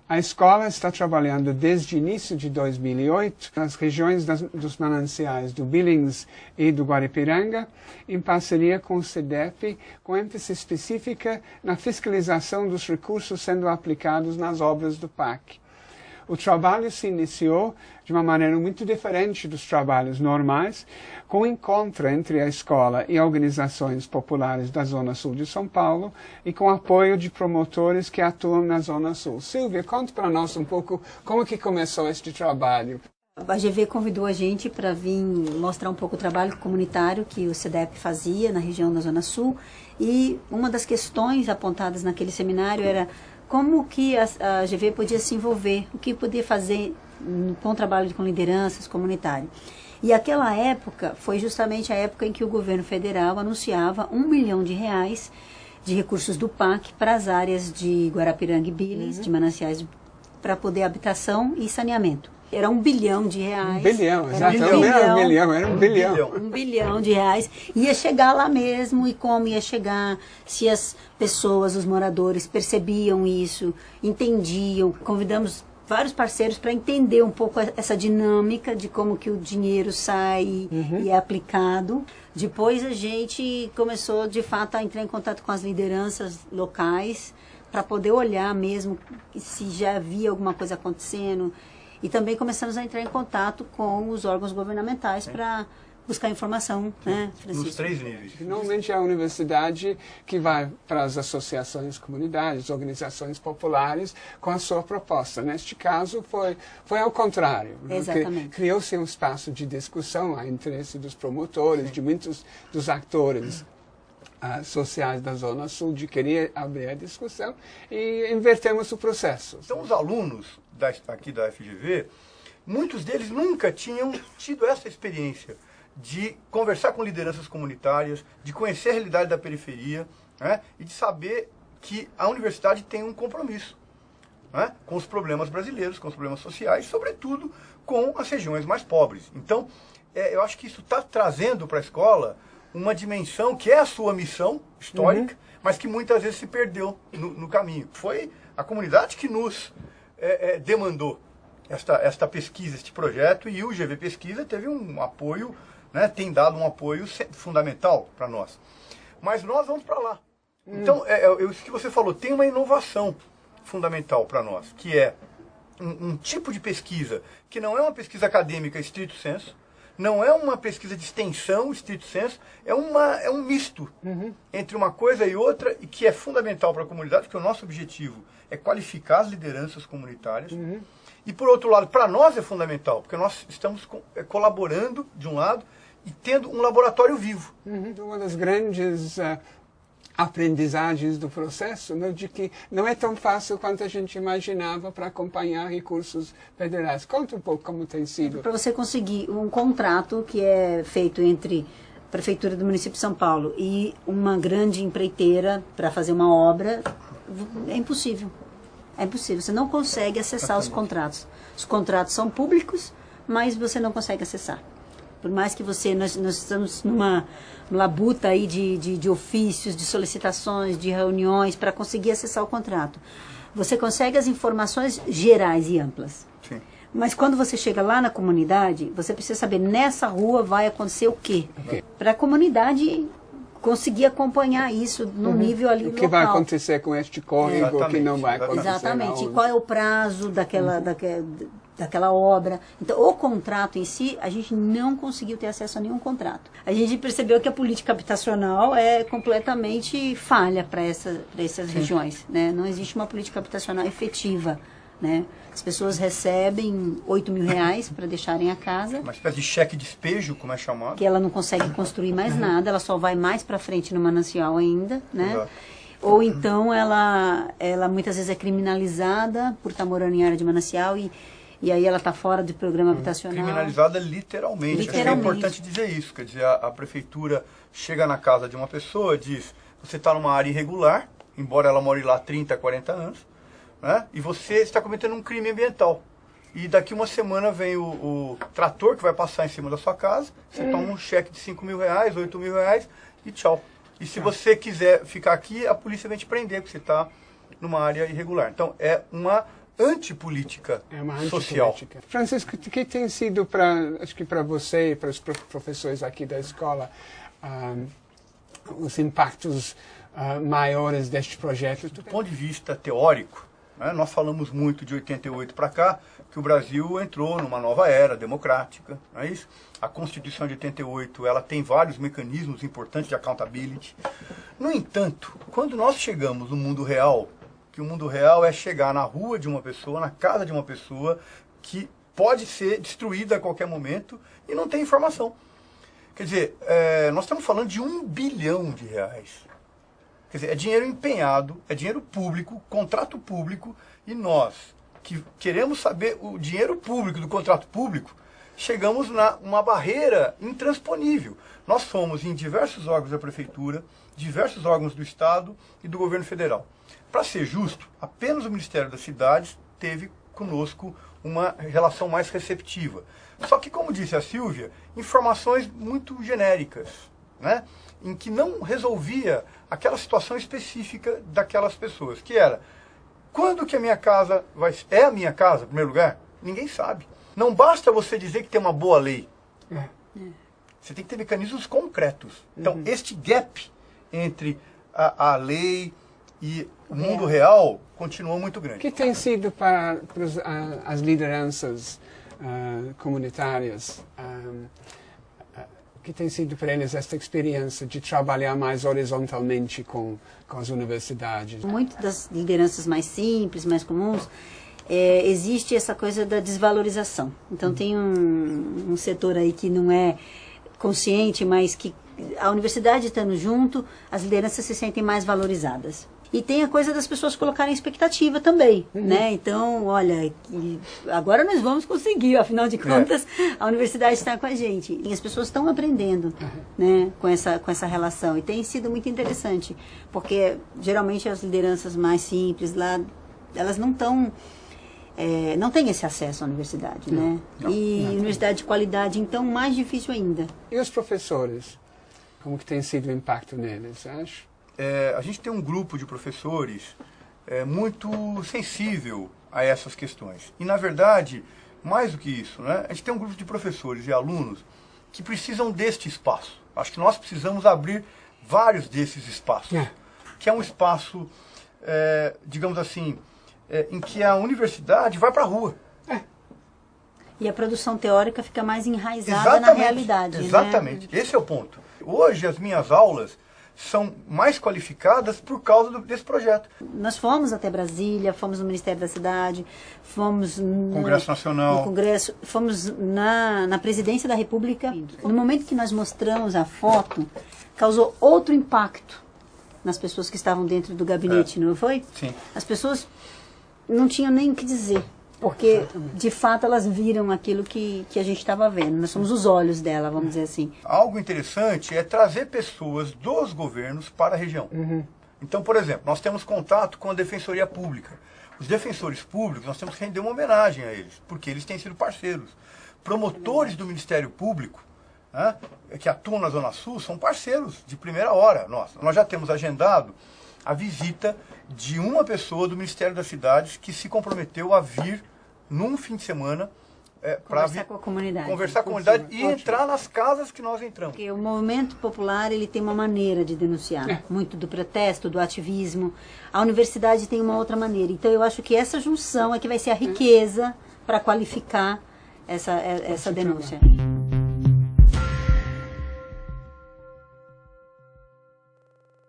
A escola está trabalhando desde o início de 2008 nas regiões dos mananciais do Billings e do Guaripiranga, em parceria com o SEDEP, com ênfase específica na fiscalização dos recursos sendo aplicados nas obras do PAC. O trabalho se iniciou de uma maneira muito diferente dos trabalhos normais, com o encontro entre a escola e organizações populares da Zona Sul de São Paulo e com apoio de promotores que atuam na Zona Sul. Silvia, conta para nós um pouco como que começou este trabalho. A GV convidou a gente para vir mostrar um pouco o trabalho comunitário que o SEDEP fazia na região da Zona Sul, e uma das questões apontadas naquele seminário era como que a GV podia se envolver, o que podia fazer com o trabalho com lideranças comunitárias. E aquela época foi justamente a época em que o governo federal anunciava R$1 milhão de recursos do PAC para as áreas de Guarapiranga e Billings, de mananciais, para poder habitação e saneamento. Era R$1 bilhão. R$1 bilhão, exato. Não era R$1 milhão, era R$1 bilhão. R$1 bilhão. Ia chegar lá mesmo, e como ia chegar, se as pessoas, os moradores percebiam isso, entendiam. Convidamos vários parceiros para entender um pouco essa dinâmica de como que o dinheiro sai e é aplicado. Depois a gente começou, de fato, a entrar em contato com as lideranças locais para poder olhar mesmo se já havia alguma coisa acontecendo. E também começamos a entrar em contato com os órgãos governamentais para buscar informação, né, Francisco? Nos 3 níveis. Finalmente é a universidade que vai para as associações comunitárias, organizações populares, com a sua proposta. Neste caso, foi ao contrário. Exatamente. Criou-se um espaço de discussão, há interesse dos promotores, de muitos dos atores sociais da Zona Sul, de querer abrir a discussão, e invertemos o processo. Então, os alunos aqui da FGV, muitos deles nunca tinham tido essa experiência de conversar com lideranças comunitárias, de conhecer a realidade da periferia, né, e de saber que a universidade tem um compromisso, né, com os problemas brasileiros, com os problemas sociais, sobretudo com as regiões mais pobres. Então, eu acho que isso está trazendo para a escola uma dimensão que é a sua missão histórica, mas que muitas vezes se perdeu no caminho. Foi a comunidade que nos demandou esta pesquisa, este projeto, e o GV Pesquisa teve um apoio, né, tem dado um apoio fundamental para nós. Mas nós vamos para lá. Então, isso que você falou, tem uma inovação fundamental para nós, que é um tipo de pesquisa que não é uma pesquisa acadêmica estrito sensu, não é uma pesquisa de extensão, estrito sensu, é um misto entre uma coisa e outra, e que é fundamental para a comunidade, porque o nosso objetivo é qualificar as lideranças comunitárias. E, por outro lado, para nós é fundamental, porque nós estamos colaborando, de um lado, e tendo um laboratório vivo. Uma das grandes aprendizagens do processo, né, de que não é tão fácil quanto a gente imaginava para acompanhar recursos federais. Conta um pouco como tem sido. Para você conseguir um contrato que é feito entre a Prefeitura do município de São Paulo e uma grande empreiteira para fazer uma obra, é impossível. É impossível. Você não consegue acessar os contratos. Os contratos são públicos, mas você não consegue acessar. Por mais que nós estamos numa labuta aí de ofícios, de solicitações, de reuniões para conseguir acessar o contrato. Você consegue as informações gerais e amplas. Sim. Mas quando você chega lá na comunidade, você precisa saber, nessa rua vai acontecer o quê? Para a comunidade conseguir acompanhar isso no nível ali local. O que vai acontecer com este córrego, o que não vai acontecer. Exatamente. E qual é o prazo daquela obra. Então, o contrato em si, a gente não conseguiu ter acesso a nenhum contrato. A gente percebeu que a política habitacional é completamente falha para essas regiões, né? Não existe uma política habitacional efetiva, né? As pessoas recebem R$8 mil para deixarem a casa. Uma espécie de cheque despejo, como é chamado. Que ela não consegue construir mais nada, ela só vai mais para frente no manancial ainda, né? Exato. Ou então ela muitas vezes é criminalizada por estar morando em área de manancial e aí ela está fora do programa habitacional. Criminalizada literalmente. Acho que é importante dizer isso. Quer dizer, a prefeitura chega na casa de uma pessoa e diz: você está numa área irregular, embora ela more lá há 30, 40 anos, né? E você está cometendo um crime ambiental. E daqui uma semana vem o trator que vai passar em cima da sua casa, você toma um cheque de R$5 mil, R$8 mil e tchau. E se você quiser ficar aqui, a polícia vem te prender, porque você está numa área irregular. Então, é uma antipolítica social. Antipolítica. Francisco, o que tem sido, acho que para você e para os professores aqui da escola, os impactos maiores deste projeto? Do ponto de vista teórico, né, nós falamos muito de 88 para cá, que o Brasil entrou numa nova era democrática, não é isso? A Constituição de 88, ela tem vários mecanismos importantes de accountability. No entanto, quando nós chegamos no mundo real, que o mundo real é chegar na rua de uma pessoa, na casa de uma pessoa, que pode ser destruída a qualquer momento e não tem informação. Quer dizer, nós estamos falando de R$1 bilhão. Quer dizer, é dinheiro empenhado, é dinheiro público, contrato público, e nós, que queremos saber o dinheiro público do contrato público, chegamos numa barreira intransponível. Nós fomos em diversos órgãos da prefeitura, diversos órgãos do Estado e do governo federal. Para ser justo, apenas o Ministério das Cidades teve conosco uma relação mais receptiva. Só que, como disse a Silvia, informações muito genéricas, né? Em que não resolvia aquela situação específica daquelas pessoas, que era, quando que a minha casa é a minha casa, em primeiro lugar? Ninguém sabe. Não basta você dizer que tem uma boa lei. Você tem que ter mecanismos concretos. Então, este gap entre a lei e o mundo real continua muito grande. O que tem sido para as lideranças comunitárias, que tem sido para eles esta experiência de trabalhar mais horizontalmente com as universidades? Muitas das lideranças mais simples, mais comuns, existe essa coisa da desvalorização. Então tem um setor aí que não é consciente, mas que a universidade estando junto, as lideranças se sentem mais valorizadas. E tem a coisa das pessoas colocarem expectativa também, né? Então, olha, agora nós vamos conseguir, afinal de contas, a universidade está com a gente. E as pessoas estão aprendendo, né, com essa relação. E tem sido muito interessante, porque geralmente as lideranças mais simples lá, elas não estão... não tem esse acesso à universidade, né? Universidade de qualidade, então, mais difícil ainda. E os professores? Como que tem sido o impacto neles, acho? A gente tem um grupo de professores muito sensível a essas questões. E, na verdade, mais do que isso, né, a gente tem um grupo de professores e alunos que precisam deste espaço. Acho que nós precisamos abrir vários desses espaços. Que é um espaço, digamos assim, em que a universidade vai para a rua. E a produção teórica fica mais enraizada na realidade. Exatamente, né? Esse é o ponto. Hoje as minhas aulas são mais qualificadas por causa desse projeto. Nós fomos até Brasília, fomos no Ministério da Cidade, fomos no Congresso Nacional, no Congresso, fomos na Presidência da República. No momento que nós mostramos a foto, causou outro impacto nas pessoas que estavam dentro do gabinete, não foi? Sim. As pessoas não tinham nem o que dizer, porque de fato elas viram aquilo que a gente estava vendo. Nós somos os olhos dela, vamos dizer assim. Algo interessante é trazer pessoas dos governos para a região. Então, por exemplo, nós temos contato com a Defensoria Pública. Os defensores públicos, nós temos que render uma homenagem a eles, porque eles têm sido parceiros. Promotores do Ministério Público, né, que atuam na Zona Sul, são parceiros de primeira hora. Nós já temos agendado a visita de uma pessoa do Ministério das Cidades que se comprometeu a vir num fim de semana para conversar com a comunidade. Conversar com a comunidade e entrar nas casas que nós entramos. Porque o movimento popular, ele tem uma maneira de denunciar, muito do protesto, do ativismo. A universidade tem uma outra maneira. Então eu acho que essa junção é que vai ser a riqueza para qualificar essa denúncia.